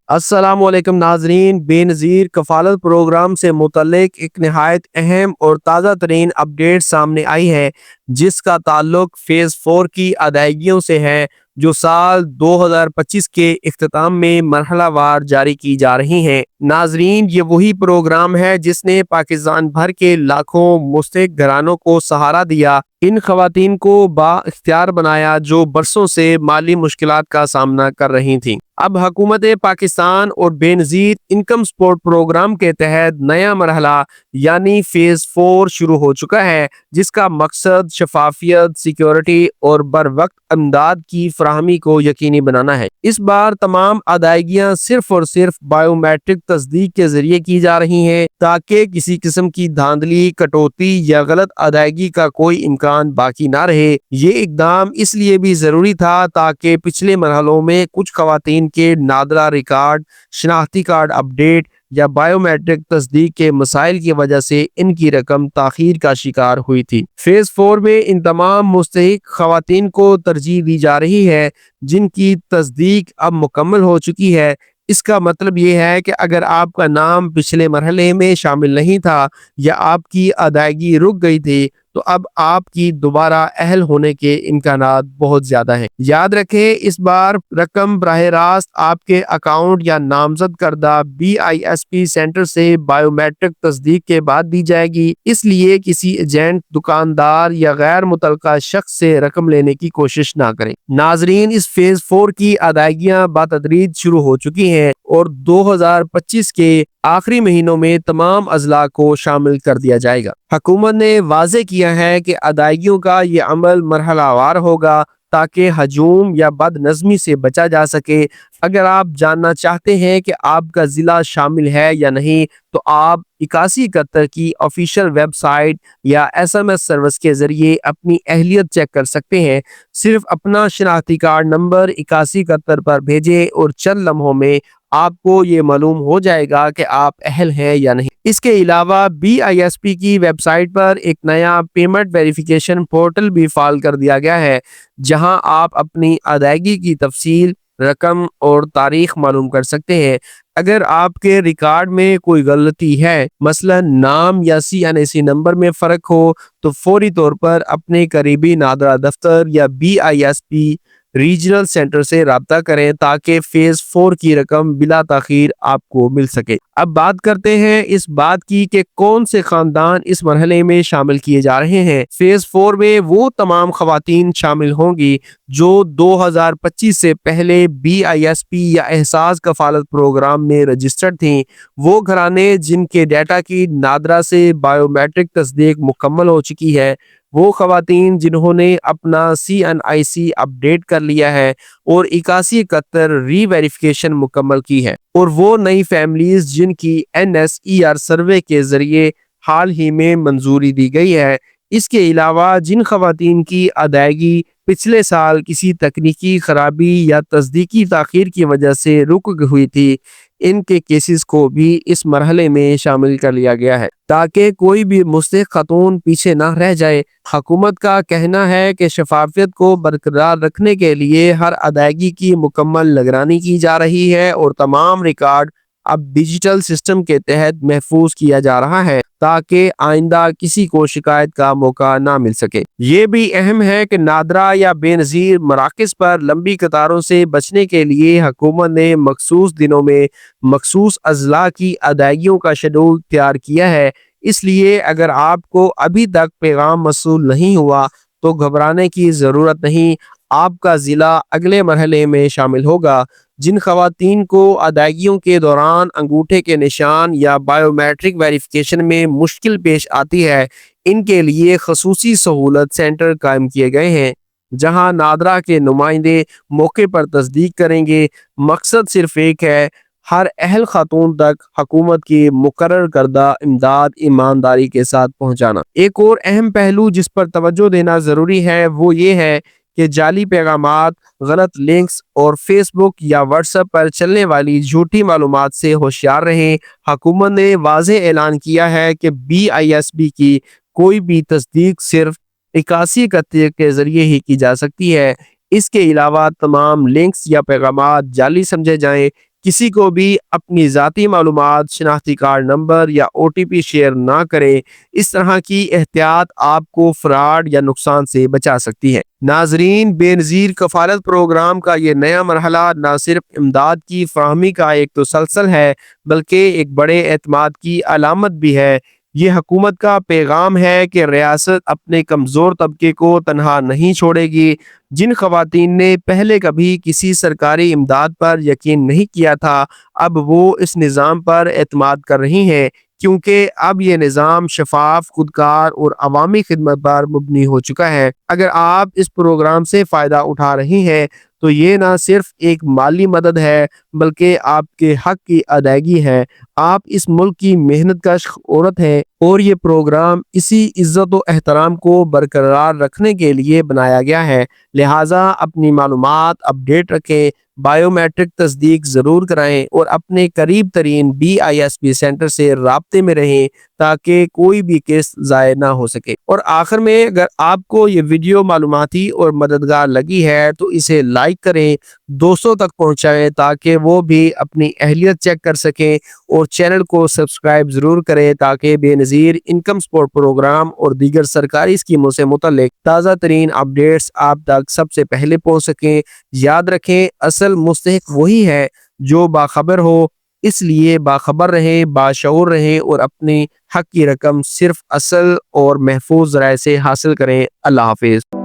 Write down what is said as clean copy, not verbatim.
السلام علیکم ناظرین، بے نظیر کفالت پروگرام سے متعلق ایک نہایت اہم اور تازہ ترین اپڈیٹ سامنے آئی ہے، جس کا تعلق فیز 4 کی ادائیگیوں سے ہے، جو سال 2025 کے اختتام میں مرحلہ وار جاری کی جا رہی ہیں۔ ناظرین، یہ وہی پروگرام ہے جس نے پاکستان بھر کے لاکھوں مستحق گھرانوں کو سہارا دیا، ان خواتین کو با اختیار بنایا جو برسوں سے مالی مشکلات کا سامنا کر رہی تھیں۔ اب حکومت پاکستان اور بے نظیر انکم سپورٹ پروگرام کے تحت نیا مرحلہ یعنی فیز 4 شروع ہو چکا ہے، جس کا مقصد شفافیت، سیکیورٹی اور بر وقت امداد کی فراہمی کو یقینی بنانا ہے۔ اس بار تمام ادائیگیاں صرف اور صرف بائیو میٹرک تصدیق کے ذریعے کی جا رہی ہیں، تاکہ کسی قسم کی دھاندلی، کٹوتی یا غلط ادائیگی کا کوئی امکان باقی نہ رہے۔ یہ اقدام اس لیے بھی ضروری تھا تاکہ پچھلے مرحلوں میں کچھ خواتین کے نادرہ ریکارڈ، شناختی کارڈ اپڈیٹ یا بائیو میٹرک تصدیق کے مسائل کی وجہ سے ان کی رقم تاخیر کا شکار ہوئی تھی۔ فیز 4 میں ان تمام مستحق خواتین کو ترجیح دی جا رہی ہے جن کی تصدیق اب مکمل ہو چکی ہے۔ اس کا مطلب یہ ہے کہ اگر آپ کا نام پچھلے مرحلے میں شامل نہیں تھا یا آپ کی ادائیگی رک گئی تھی، تو اب آپ کی دوبارہ اہل ہونے کے امکانات بہت زیادہ ہیں۔ یاد رکھیں، اس بار رقم براہ راست آپ کے اکاؤنٹ یا نامزد کردہ BISP سینٹر سے بائیو میٹرک تصدیق کے بعد دی جائے گی، اس لیے کسی ایجنٹ، دکاندار یا غیر متعلقہ شخص سے رقم لینے کی کوشش نہ کریں۔ ناظرین، اس فیز 4 کی ادائیگیاں بتدریج شروع ہو چکی ہیں اور 2025 کے آخری مہینوں میں تمام اضلاع کو شامل کر دیا جائے گا۔ حکومت نے واضح کیا ہے کہ ادائیگیوں کا یہ عمل مرحلہ وار ہوگا تاکہ ہجوم یا بد نظمی سے بچا جا سکے۔ اگر آپ جاننا چاہتے ہیں کہ آپ کا ضلع شامل ہے یا نہیں، تو آپ 8171 کی آفیشیل ویب سائٹ یا SMS سروس کے ذریعے اپنی اہلیت چیک کر سکتے ہیں۔ صرف اپنا شناختی کارڈ نمبر 8171 پر بھیجیں اور چند لمحوں میں آپ کو یہ معلوم ہو جائے گا کہ آپ اہل ہیں یا نہیں۔ اس کے علاوہ BISP کی ویب سائٹ پر ایک نیا پیمنٹ ویریفیکیشن پورٹل بھی فعال کر دیا گیا ہے، جہاں آپ اپنی ادائیگی کی تفصیل، رقم اور تاریخ معلوم کر سکتے ہیں۔ اگر آپ کے ریکارڈ میں کوئی غلطی ہے، مثلا نام یا CNAC نمبر میں فرق ہو، تو فوری طور پر اپنے قریبی نادرہ دفتر یا BISP ریجنل سینٹر سے رابطہ کریں تاکہ فیز 4 کی رقم بلا تاخیر آپ کو مل سکے۔ اب بات کرتے ہیں اس بات کی کہ کون سے خاندان اس مرحلے میں شامل کیے جا رہے ہیں۔ فیز 4 میں وہ تمام خواتین شامل ہوں گی جو 2025 سے پہلے BISP یا احساس کفالت پروگرام میں رجسٹرڈ تھیں۔ وہ گھرانے جن کے ڈیٹا کی نادرہ سے بائیو میٹرک تصدیق مکمل ہو چکی ہے، وہ خواتین جنہوں نے اپنا CNIC اپڈیٹ کر لیا ہے اور 8171 ری ویریفیکیشن مکمل کی ہے، اور وہ نئی فیملیز جن کی NSER سروے کے ذریعے حال ہی میں منظوری دی گئی ہے۔ اس کے علاوہ جن خواتین کی ادائیگی پچھلے سال کسی تکنیکی خرابی یا تصدیقی تاخیر کی وجہ سے رک ہوئی تھی، ان کے کیسز کو بھی اس مرحلے میں شامل کر لیا گیا ہے تاکہ کوئی بھی مستحق خاتون پیچھے نہ رہ جائے۔ حکومت کا کہنا ہے کہ شفافیت کو برقرار رکھنے کے لیے ہر ادائیگی کی مکمل نگرانی کی جا رہی ہے اور تمام ریکارڈ اب ڈیجیٹل سسٹم کے تحت محفوظ کیا جا رہا ہے تاکہ آئندہ کسی کو شکایت کا موقع نہ مل سکے۔ یہ بھی اہم ہے کہ نادرہ یا بے نظیر مراکز پر لمبی قطاروں سے بچنے کے لیے حکومت نے مخصوص دنوں میں مخصوص اضلاع کی ادائیگیوں کا شیڈول تیار کیا ہے۔ اس لیے اگر آپ کو ابھی تک پیغام موصول نہیں ہوا تو گھبرانے کی ضرورت نہیں، آپ کا ضلع اگلے مرحلے میں شامل ہوگا۔ جن خواتین کو ادائیگیوں کے دوران انگوٹھے کے نشان یا بائیو میٹرک ویریفیکیشن میں مشکل پیش آتی ہے، ان کے لیے خصوصی سہولت سینٹر قائم کیے گئے ہیں جہاں نادرہ کے نمائندے موقع پر تصدیق کریں گے۔ مقصد صرف ایک ہے، ہر اہل خاتون تک حکومت کی مقرر کردہ امداد ایمانداری کے ساتھ پہنچانا۔ ایک اور اہم پہلو جس پر توجہ دینا ضروری ہے وہ یہ ہے کہ جعلی پیغامات، غلط لنکس اور فیس بک یا واٹس ایپ پر چلنے والی جھوٹی معلومات سے ہوشیار رہیں۔ حکومت نے واضح اعلان کیا ہے کہ BISP کی کوئی بھی تصدیق صرف 8171 کے ذریعے ہی کی جا سکتی ہے۔ اس کے علاوہ تمام لنکس یا پیغامات جعلی سمجھے جائیں۔ کسی کو بھی اپنی ذاتی معلومات، شناختی کارڈ نمبر یا OTP شیئر نہ کریں۔ اس طرح کی احتیاط آپ کو فراڈ یا نقصان سے بچا سکتی ہے۔ ناظرین، بے نظیر کفالت پروگرام کا یہ نیا مرحلہ نہ صرف امداد کی فراہمی کا ایک تسلسل ہے بلکہ ایک بڑے اعتماد کی علامت بھی ہے۔ یہ حکومت کا پیغام ہے کہ ریاست اپنے کمزور طبقے کو تنہا نہیں چھوڑے گی۔ جن خواتین نے پہلے کبھی کسی سرکاری امداد پر یقین نہیں کیا تھا، اب وہ اس نظام پر اعتماد کر رہی ہیں، کیونکہ اب یہ نظام شفاف، خودکار اور عوامی خدمت پر مبنی ہو چکا ہے۔ اگر آپ اس پروگرام سے فائدہ اٹھا رہی ہیں تو یہ نہ صرف ایک مالی مدد ہے بلکہ آپ کے حق کی ادائیگی ہے۔ آپ اس ملک کی محنت کش عورت ہیں اور یہ پروگرام اسی عزت و احترام کو برقرار رکھنے کے لیے بنایا گیا ہے۔ لہٰذا اپنی معلومات اپڈیٹ رکھیں، بائیو میٹرک تصدیق ضرور کرائیں اور اپنے قریب ترین BISP سینٹر سے رابطے میں رہیں تاکہ کوئی بھی قسط ضائع نہ ہو سکے۔ اور آخر میں، اگر آپ کو یہ ویڈیو معلوماتی اور مددگار لگی ہے تو اسے لائک کریں، دوستوں تک پہنچائیں تاکہ وہ بھی اپنی اہلیت چیک کر سکیں، اور چینل کو سبسکرائب ضرور کریں تاکہ بے نظیر انکم سپورٹ پروگرام اور دیگر سرکاری اسکیموں سے متعلق تازہ ترین اپڈیٹس آپ تک سب سے پہلے پہنچ سکیں۔ یاد رکھیں، اصل مستحق وہی ہے جو باخبر ہو، اس لیے باخبر رہیں، باشعور رہیں اور اپنی حق کی رقم صرف اصل اور محفوظ ذرائع سے حاصل کریں۔ اللہ حافظ۔